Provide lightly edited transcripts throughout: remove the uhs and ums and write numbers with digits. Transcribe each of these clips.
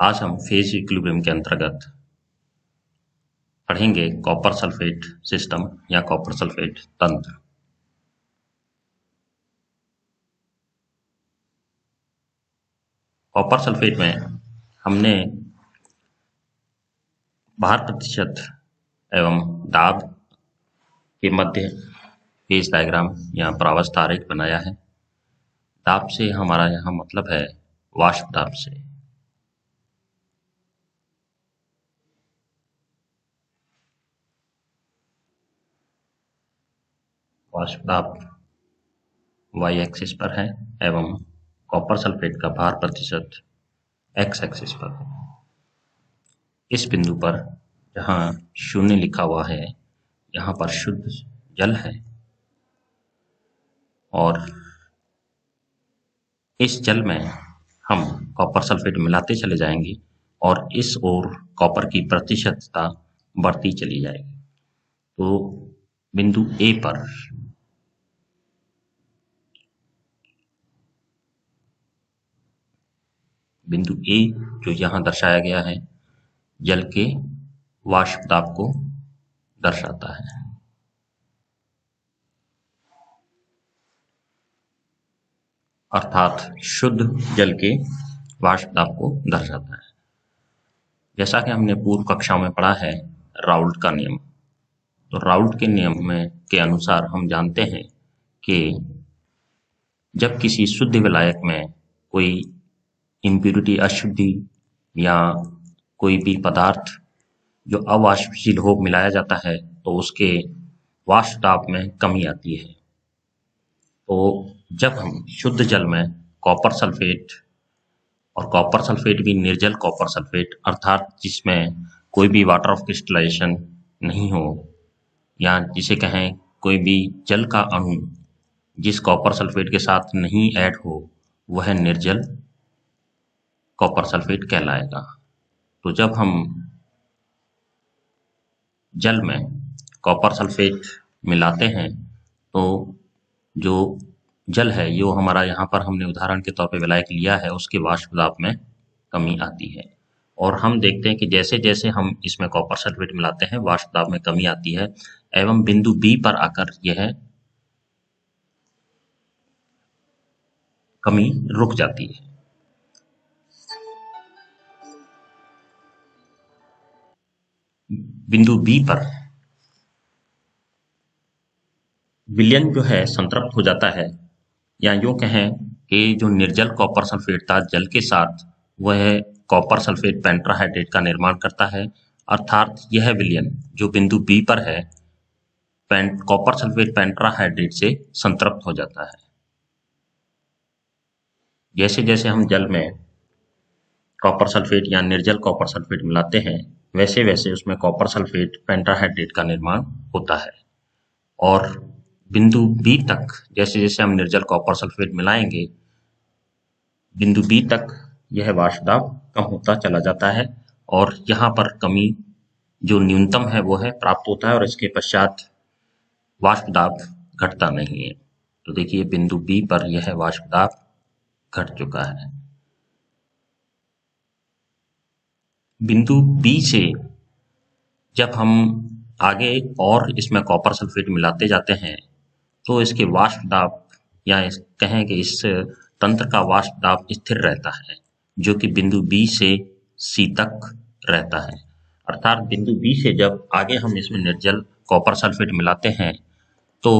आज हम phase equilibrium के अंतर्गत पढ़ेंगे कॉपर सल्फेट सिस्टम या कॉपर सल्फेट तंत्र। कॉपर सल्फेट में हमने भार प्रतिशत एवं दाब के मध्य फेज डायग्राम या प्रावस्था आरेख बनाया है। दाब से हमारा यहाँ मतलब है वाष्प दाब से। वाष्प दाब y एक्सिस पर है एवं कॉपर सल्फेट का भार प्रतिशत x एक्सिस पर है। इस बिंदु पर जहाँ 0 लिखा हुआ है यहाँ पर शुद्ध जल है और इस जल में हम कॉपर सल्फेट मिलाते चले जाएंगे और इस ओर कॉपर की प्रतिशतता बढ़ती चली जाएगी। तो बिंदु ए पर बिंदु ए जो यहाँ दर्शाया गया है जल के वाष्प दाब को दर्शाता है। अर्थात शुद्ध जल के वाष्प दाब को दर्शाता है। जैसा कि हमने पूर्व कक्षाओं में पढ़ा है राउल्ट का नियम, तो राउल्ट के नियम में के अनुसार हम जानते हैं कि जब किसी शुद्ध विलायक में कोई इम्प्यूरिटी अशुद्धि या कोई भी पदार्थ जो अवाष्पशील हो मिलाया जाता है तो उसके वाष्प दाब में कमी आती है। तो जब हम शुद्ध जल में कॉपर सल्फेट और कॉपर सल्फेट भी निर्जल कॉपर सल्फेट अर्थात जिसमें कोई भी वाटर ऑफ क्रिस्टलाइजेशन नहीं हो या जिसे कहें कोई भी जल का अणु जिस कॉपर सल्फेट के साथ नहीं ऐड हो वह निर्जल कॉपर सल्फेट कहलाएगा। तो जब हम जल में कॉपर सल्फेट मिलाते हैं तो जो जल है जो हमारा यहाँ पर हमने उदाहरण के तौर पे विलायक लिया है उसके वाष्प दाब में कमी आती है और हम देखते हैं कि जैसे जैसे हम इसमें कॉपर सल्फेट मिलाते हैं वाष्प दाब में कमी आती है एवं बिंदु बी पर आकर यह कमी रुक जाती है। बिंदु बी पर विलयन जो है संतृप्त हो जाता है या यूं कहें कि जो निर्जल कॉपर सल्फेट था जल के साथ वह कॉपर सल्फेट पेंट्राहाइड्रेट का निर्माण करता है। अर्थात यह विलयन जो बिंदु बी पर है कॉपर सल्फेट पेंट्राहाइड्रेट से संतृप्त हो जाता है। जैसे जैसे हम जल में कॉपर सल्फेट या निर्जल कॉपर सल्फेट मिलाते हैं वैसे वैसे उसमें कॉपर सल्फेट पेंट्राहाइड्रेट का निर्माण होता है और बिंदु बी तक जैसे जैसे हम निर्जल कॉपर सल्फेट मिलाएंगे बिंदु बी तक यह वाष्प दाब कम होता चला जाता है और यहाँ पर कमी जो न्यूनतम है वो है प्राप्त होता है और इसके पश्चात वाष्प दाब घटता नहीं है। तो देखिए बिंदु बी पर यह वाष्प दाब घट चुका है। बिंदु बी से जब हम आगे और इसमें कॉपर सल्फेट मिलाते जाते हैं तो इसके वाष्प दाब या कहें कि इस तंत्र का वाष्प दाब स्थिर रहता है जो कि बिंदु बी से सी तक रहता है। अर्थात बिंदु बी से जब आगे हम इसमें निर्जल कॉपर सल्फेट मिलाते हैं तो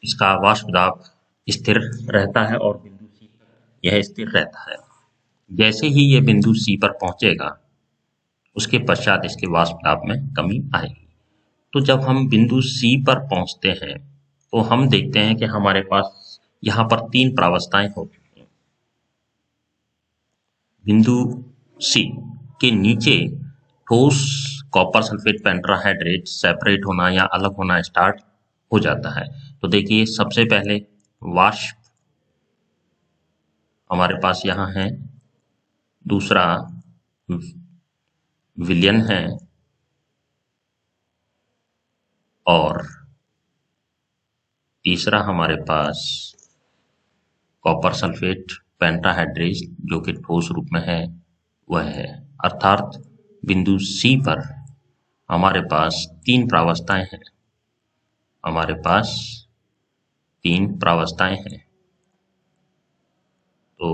इसका वाष्प दाब स्थिर रहता है और बिंदु सी पर यह स्थिर रहता है। जैसे ही ये बिंदु सी पर पहुंचेगा उसके पश्चात इसके वाष्प दाब में कमी आएगी। तो जब हम बिंदु सी पर पहुंचते हैं तो हम देखते हैं कि हमारे पास यहाँ पर 3 प्रावस्थाएं हो चुकी हैं। बिंदु सी के नीचे ठोस कॉपर सल्फेट पेंट्राहाइड्रेट सेपरेट होना या अलग होना स्टार्ट हो जाता है। तो देखिए सबसे पहले वाष्प हमारे पास यहाँ है, दूसरा विलयन है और तीसरा हमारे पास कॉपर सल्फेट पेंटाहाइड्रेट जो कि ठोस रूप में है वह है, अर्थात बिंदु सी पर हमारे पास तीन प्रावस्थाएं हैं। हमारे पास तीन प्रावस्थाएं हैं। तो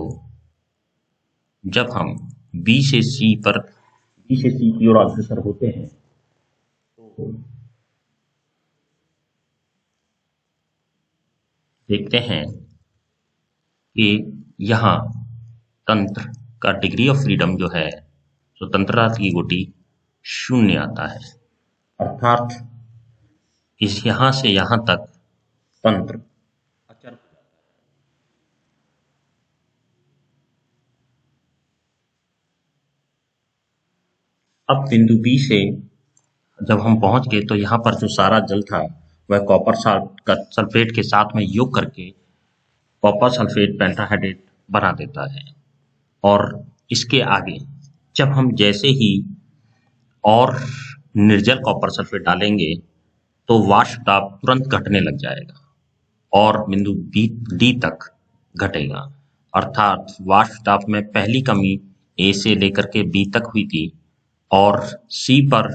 जब हम बी से सी की ओर अग्रसर होते हैं तो देखते हैं कि यहाँ तंत्र का डिग्री ऑफ फ्रीडम जो है, स्वतंत्रता की कोटि 0 आता है, अर्थात इस यहाँ से यहाँ तक तंत्र अचर। अब बिंदु बी से जब हम पहुंच गए तो यहाँ पर जो सारा जल था वह कॉपर सल्फेट के साथ में योग करके कॉपर सल्फेट पेंटाहाइड्रेट बना देता है। और इसके आगे जब हम जैसे ही और निर्जल कॉपर सल्फेट डालेंगे तो वाष्प दाब तुरंत घटने लग जाएगा और बिंदु डी तक घटेगा, अर्थात वाष्प दाब में पहली कमी ए से लेकर के बी तक हुई थी और सी पर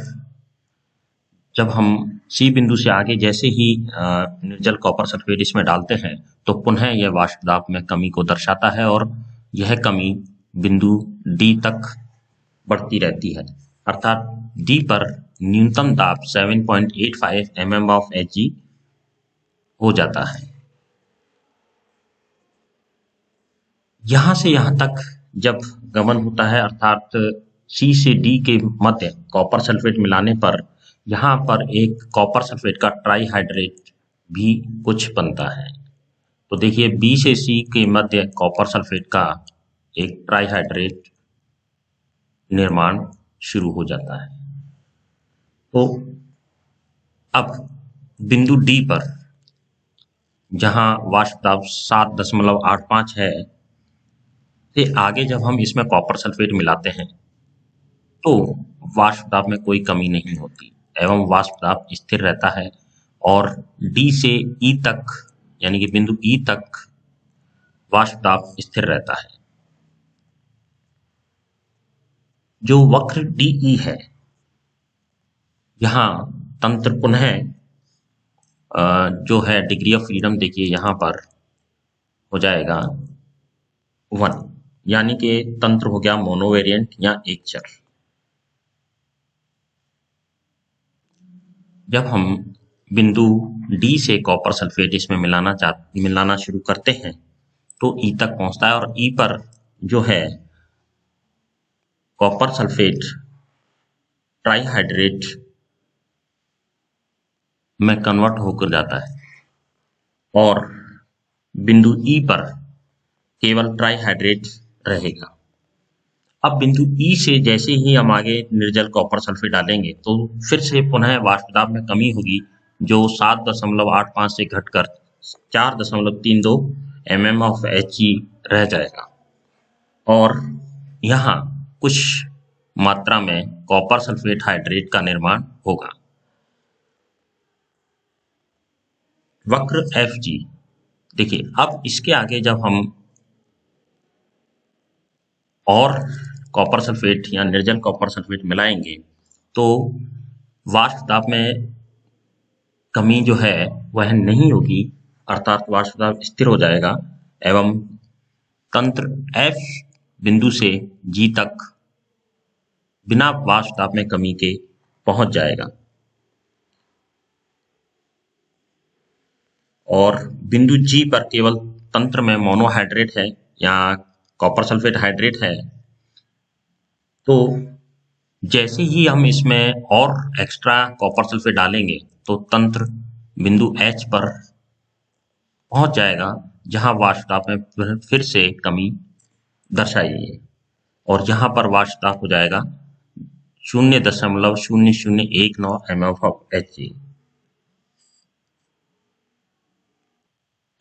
जब हम सी बिंदु से आगे जैसे ही निर्जल कॉपर सल्फेट इसमें डालते हैं तो पुनः यह वाष्प दाब में कमी को दर्शाता है और यह कमी बिंदु डी तक बढ़ती रहती है, अर्थात डी पर न्यूनतम दाब 7.85 mm ऑफ Hg हो जाता है। यहां से यहां तक जब गमन होता है, अर्थात सी से डी के मध्य कॉपर सल्फेट मिलाने पर यहाँ पर एक कॉपर सल्फेट का ट्राईहाइड्रेट भी कुछ बनता है। तो देखिए बी से सी के मध्य कॉपर सल्फेट का एक ट्राईहाइड्रेट निर्माण शुरू हो जाता है। तो अब बिंदु डी पर जहां वाष्प दाब 7.85 है से आगे जब हम इसमें कॉपर सल्फेट मिलाते हैं तो वाष्प दाब में कोई कमी नहीं होती एवं वाष्प दाब स्थिर रहता है और डी से ई तक यानी कि बिंदु ई तक वाष्प दाब स्थिर रहता है। जो वक्र डीई है, यहाँ तंत्र पुनः जो है डिग्री ऑफ फ्रीडम देखिए यहाँ पर हो जाएगा 1, यानी कि तंत्र हो गया मोनोवेरिएंट या एक चर। जब हम बिंदु डी से कॉपर सल्फेट इसमें मिलाना शुरू करते हैं तो ई तक पहुंचता है और ई पर जो है कॉपर सल्फेट ट्राईहाइड्रेट में कन्वर्ट होकर जाता है और बिंदु ई पर केवल ट्राईहाइड्रेट रहेगा। अब बिंदु ई से जैसे ही हम आगे निर्जल कॉपर सल्फेट डालेंगे तो फिर से पुनः वाष्प दाब में कमी होगी जो 7.85 से घटकर 4.32 mm ऑफ Hg रह जाएगा और यहाँ कुछ मात्रा में कॉपर सल्फेट हाइड्रेट का निर्माण होगा। वक्र Fg देखिए, अब इसके आगे जब हम और कॉपर सल्फेट या निर्जल कॉपर सल्फेट मिलाएंगे तो वाष्प दाब में कमी जो है वह नहीं होगी, अर्थात वाष्प दाब स्थिर हो जाएगा एवं तंत्र F बिंदु से G तक बिना वाष्प दाब में कमी के पहुंच जाएगा और बिंदु G पर केवल तंत्र में मोनोहाइड्रेट है या कॉपर सल्फेट हाइड्रेट है। तो जैसे ही हम इसमें और एक्स्ट्रा कॉपर सल्फेट डालेंगे तो तंत्र बिंदु H पर पहुंच जाएगा जहां वाष्प दाब में फिर से कमी दर्शाई है और यहां पर वाष्प दाब हो जाएगा 0.0019 mm ऑफ Hg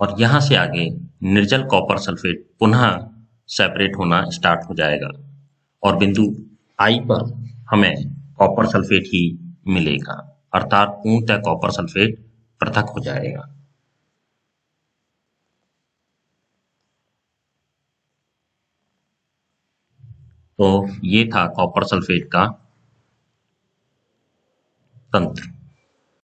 और यहां से आगे निर्जल कॉपर सल्फेट पुनः सेपरेट होना स्टार्ट हो जाएगा और बिंदु I पर हमें कॉपर सल्फेट ही मिलेगा, अर्थात पूर्णतः कॉपर सल्फेट पृथक हो जाएगा। तो ये था कॉपर सल्फेट का तंत्र।